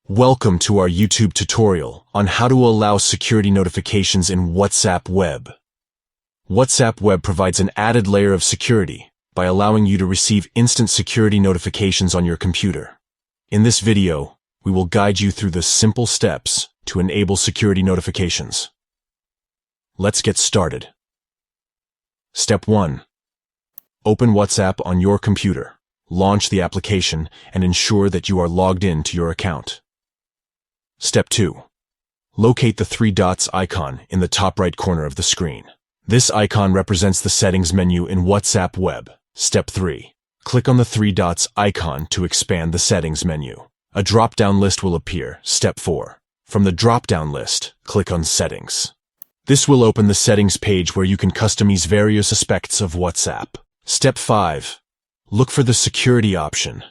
Welcome to our YouTube tutorial on how to allow security notifications in WhatsApp Web. WhatsApp Web provides an added layer of security by allowing you to receive instant security notifications on your computer. In this video, we will guide you through the simple steps to enable security notifications. Let's get started. Step 1. Open WhatsApp on your computer. Launch the application and ensure that you are logged in to your account. Step 2. Locate the three dots icon in the top right corner of the screen. This icon represents the settings menu in WhatsApp Web. Step 3. Click on the three dots icon to expand the settings menu. A drop-down list will appear. Step 4. From the drop-down list, click on Settings. This will open the settings page where you can customize various aspects of WhatsApp. Step 5. Look for the security option.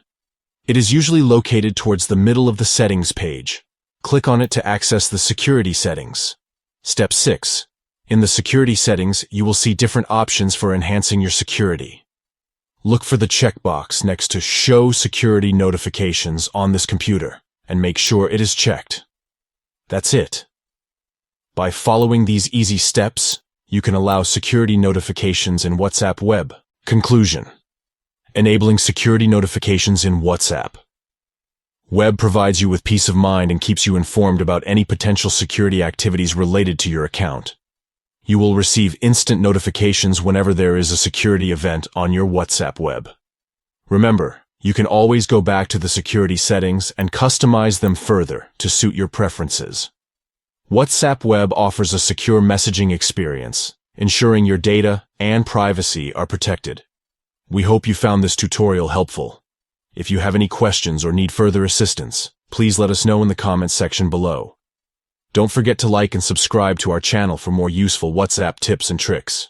It is usually located towards the middle of the settings page. Click on it to access the security settings. Step 6. In the security settings, you will see different options for enhancing your security. Look for the checkbox next to Show Security Notifications on this computer and make sure it is checked. That's it. By following these easy steps, you can allow security notifications in WhatsApp Web. Conclusion: enabling security notifications in WhatsApp Web provides you with peace of mind and keeps you informed about any potential security activities related to your account. You will receive instant notifications whenever there is a security event on your WhatsApp Web. Remember, you can always go back to the security settings and customize them further to suit your preferences. WhatsApp Web offers a secure messaging experience, ensuring your data and privacy are protected. We hope you found this tutorial helpful. If you have any questions or need further assistance, please let us know in the comments section below. Don't forget to like and subscribe to our channel for more useful WhatsApp tips and tricks.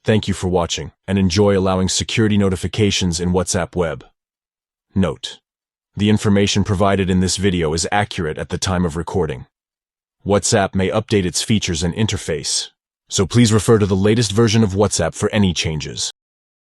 Thank you for watching and enjoy allowing security notifications in WhatsApp Web. Note: the information provided in this video is accurate at the time of recording. WhatsApp may update its features and interface, so please refer to the latest version of WhatsApp for any changes.